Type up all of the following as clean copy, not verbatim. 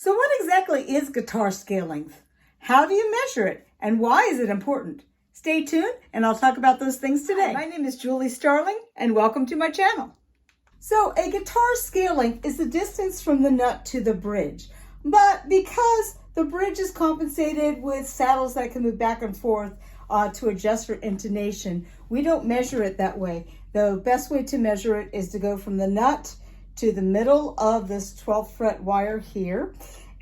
So what exactly is guitar scale length? How do you measure it? And why is it important? Stay tuned and I'll talk about those things today. My name is Julie Starling and welcome to my channel. So a guitar scale length is the distance from the nut to the bridge. But because the bridge is compensated with saddles that can move back and forth to adjust for intonation, we don't measure it that way. The best way to measure it is to go from the nut to the middle of this 12th fret wire here,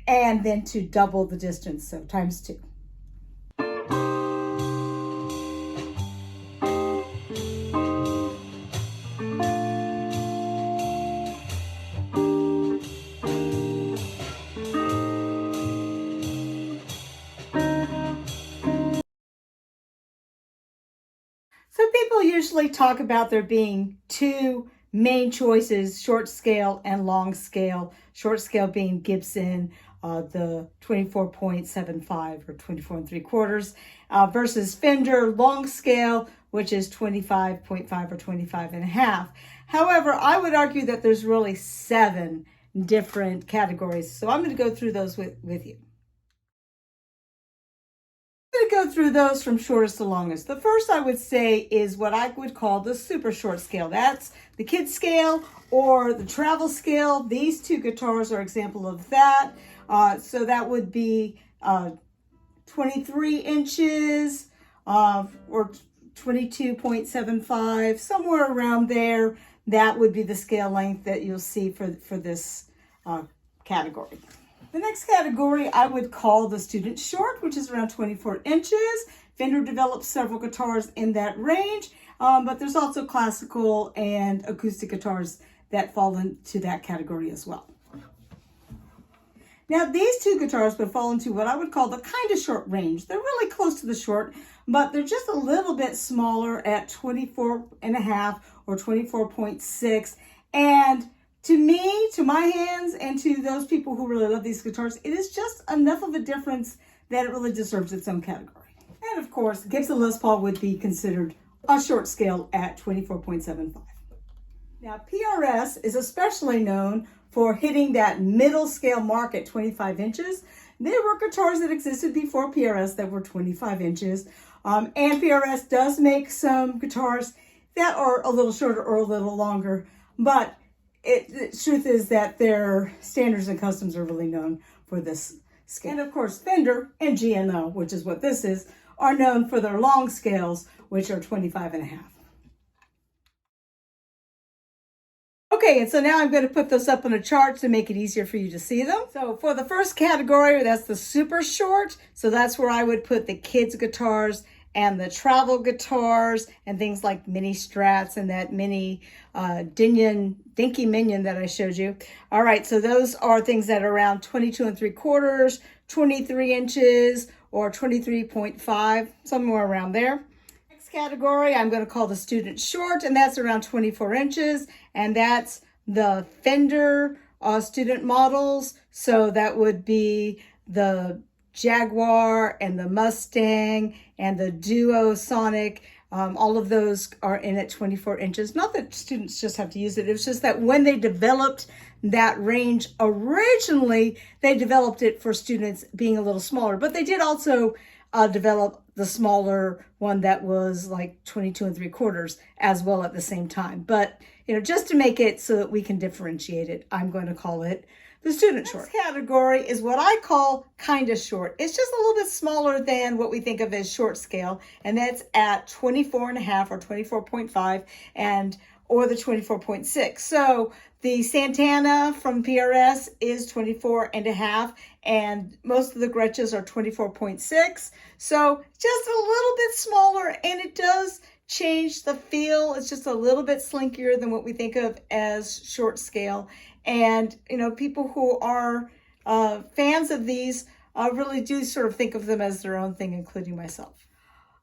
and then to double the distance, so times 2. So people usually talk about there being two main choices, short scale and long scale. Short scale being Gibson, the 24.75 or 24 3/4, versus Fender long scale, which is 25.5 or 25.5. However, I would argue that there's really 7 different categories. So I'm going to go through those with you. I'm going to go through those from shortest to longest. The first I would say is what I would call the super short scale. That's the kid scale or the travel scale. These two guitars are example of that. So that would be 23 inches or 22.75, somewhere around there. That would be the scale length that you'll see for this category. The next category I would call the student short, which is around 24 inches. Fender developed several guitars in that range, but there's also classical and acoustic guitars that fall into that category as well. Now, these two guitars would fall into what I would call the kind of short range. They're really close to the short, but they're just a little bit smaller at 24.5 or 24.6. And to me, to my hands, and to those people who really love these guitars, it is just enough of a difference that it really deserves its own category. And of course, Gibson Les Paul would be considered a short scale at 24.75. Now, PRS is especially known for hitting that middle scale mark at 25 inches. There were guitars that existed before PRS that were 25 inches. And PRS does make some guitars that are a little shorter or a little longer, but the truth is that their standards and customs are really known for this scale. And of course, Fender and GNO, which is what this is, are known for their long scales, which are 25.5. Okay, and so now I'm going to put those up on a chart to make it easier for you to see them. So for the first category, that's the super short. So that's where I would put the kids' guitars and the travel guitars and things like mini Strats and that mini Dinky Minion that I showed you. All right, so those are things that are around 22 3/4, 23 inches, or 23.5, somewhere around there. Next category I'm going to call the student short, and that's around 24 inches, and that's the Fender student models. So that would be the Jaguar and the Mustang and the Duo Sonic. All of those are in at 24 inches. Not that students just have to use it. It's just that when they developed that range originally, they developed it for students being a little smaller. But they did also develop the smaller one that was like 22 3/4 as well at the same time. But, just to make it so that we can differentiate it, I'm going to call it the student short. Next category is what I call kind of short. It's just a little bit smaller than what we think of as short scale, and that's at 24.5 or 24.5 or the 24.6. So the Santana from PRS is 24.5, and most of the Gretsches are 24.6. So just a little bit smaller, and it does change the feel. It's just a little bit slinkier than what we think of as short scale. And, people who are fans of these really do sort of think of them as their own thing, including myself.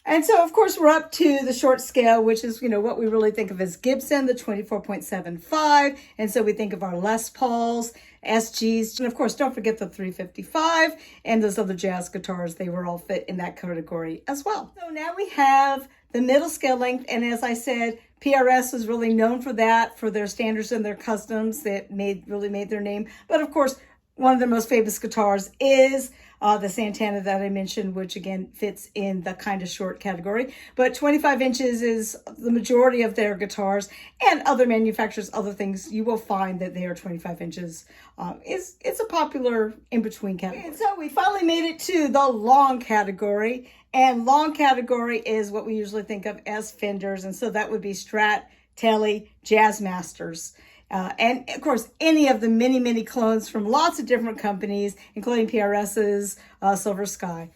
And so, of course, we're up to the short scale, which is, what we really think of as Gibson, the 24.75. And so we think of our Les Pauls, SGs, and of course, don't forget the 355 and those other jazz guitars. They were all fit in that category as well. So now we have the middle scale length. And as I said, PRS is really known for that, for their standards and their customs that really made their name. But of course, one of the most famous guitars is the Santana that I mentioned, which again fits in the kind of short category. But 25 inches is the majority of their guitars, and other manufacturers, other things, you will find that they are 25 inches. It's a popular in-between category. And so we finally made it to the long category, and long category is what we usually think of as Fenders, and so that would be Strat, Tele, Jazzmasters. And of course, any of the many, many clones from lots of different companies, including PRS's, Silver Sky.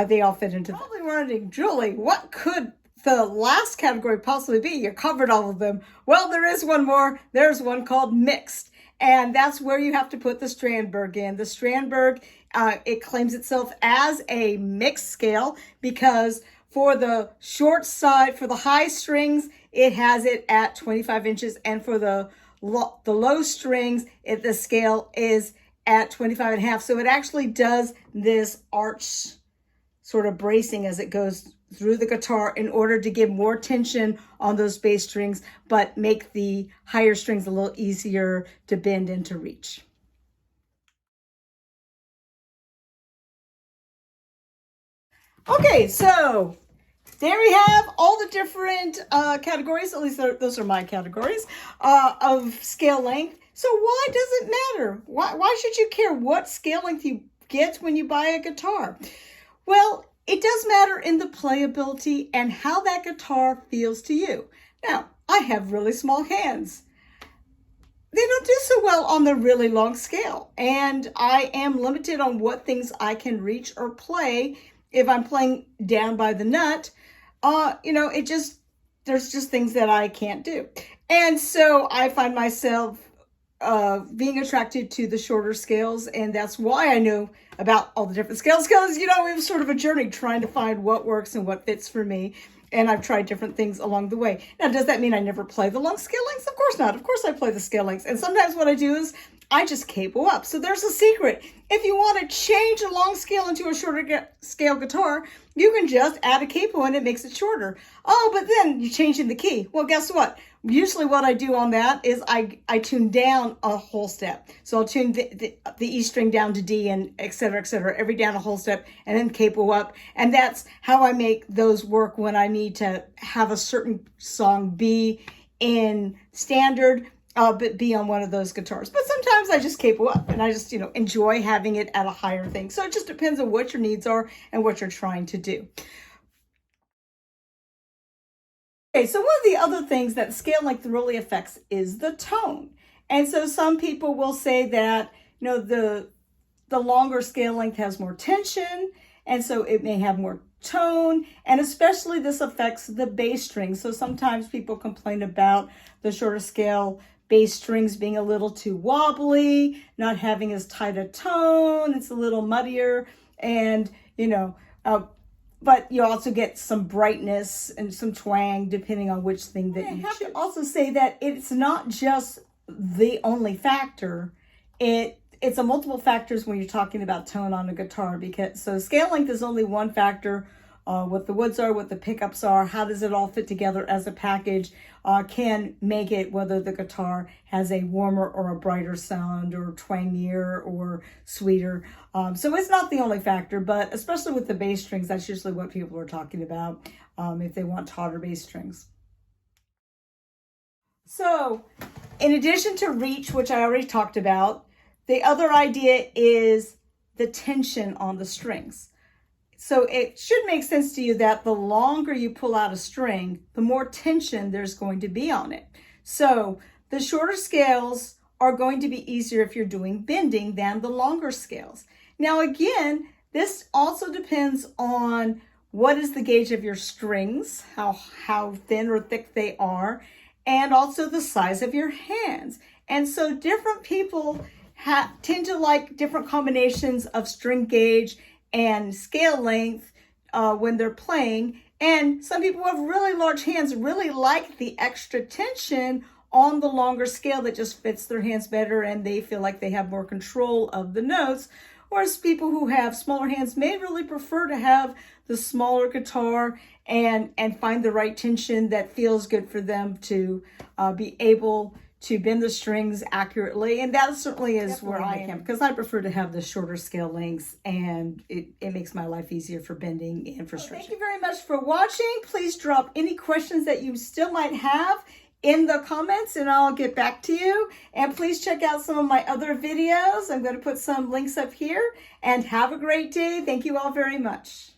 They all fit into that. Probably wondering, Julie, what could the last category possibly be? You covered all of them. Well, there is one more. There's one called mixed. And that's where you have to put the Strandberg in. The Strandberg, it claims itself as a mixed scale because for the short side, for the high strings, it has it at 25 inches. And for the low strings, the scale is at 25 and a half. So it actually does this arch sort of bracing as it goes through the guitar in order to give more tension on those bass strings, but make the higher strings a little easier to bend and to reach. Okay, so there we have all the different categories, at least those are my categories, of scale length. So why does it matter? Why should you care what scale length you get when you buy a guitar? Well, it does matter in the playability and how that guitar feels to you. Now, I have really small hands. They don't do so well on the really long scale, and I am limited on what things I can reach or play if I'm playing down by the nut. There's just things that I can't do. And so I find myself being attracted to the shorter scales, and that's why I know about all the different scales, because, it was sort of a journey trying to find what works and what fits for me. And I've tried different things along the way. Now, does that mean I never play the long scale lengths? Of course not. Of course I play the scale lengths. And sometimes what I do is I just cable up. So there's a secret. If you want to change a long scale into a shorter scale guitar, you can just add a capo and it makes it shorter. Oh, but then you're changing the key. Well, guess what? Usually what I do on that is I tune down a whole step. So I'll tune the E string down to D and et cetera, every down a whole step and then capo up. And that's how I make those work when I need to have a certain song be in standard, but be on one of those guitars. But sometimes I just capo up and I just, enjoy having it at a higher thing. So it just depends on what your needs are and what you're trying to do. Okay, so one of the other things that scale length really affects is the tone. And so some people will say that, the longer scale length has more tension, and so it may have more tone, and especially this affects the bass strings. So sometimes people complain about the shorter scale bass strings being a little too wobbly, not having as tight a tone, it's a little muddier, and, but you also get some brightness and some twang depending on which thing that you choose. I have to also say that it's not just the only factor. It's a multiple factors when you're talking about tone on a guitar, so scale length is only one factor. What the woods are, what the pickups are, how does it all fit together as a package can make it whether the guitar has a warmer or a brighter sound or twangier or sweeter. So it's not the only factor, but especially with the bass strings, that's usually what people are talking about if they want tauter bass strings. So in addition to reach, which I already talked about, the other idea is the tension on the strings. So it should make sense to you that the longer you pull out a string, the more tension there's going to be on it. So the shorter scales are going to be easier if you're doing bending than the longer scales. Now again, this also depends on what is the gauge of your strings, how thin or thick they are, and also the size of your hands. And so different people tend to like different combinations of string gauge and scale length when they're playing. And some people who have really large hands really like the extra tension on the longer scale that just fits their hands better and they feel like they have more control of the notes. Whereas people who have smaller hands may really prefer to have the smaller guitar and find the right tension that feels good for them to be able to bend the strings accurately, and that certainly is where I am, because I prefer to have the shorter scale lengths, and it makes my life easier for bending and for stretching. Thank you very much for watching. Please drop any questions that you still might have in the comments and I'll get back to you. And please check out some of my other videos. I'm going to put some links up here, and have a great day. Thank you all very much.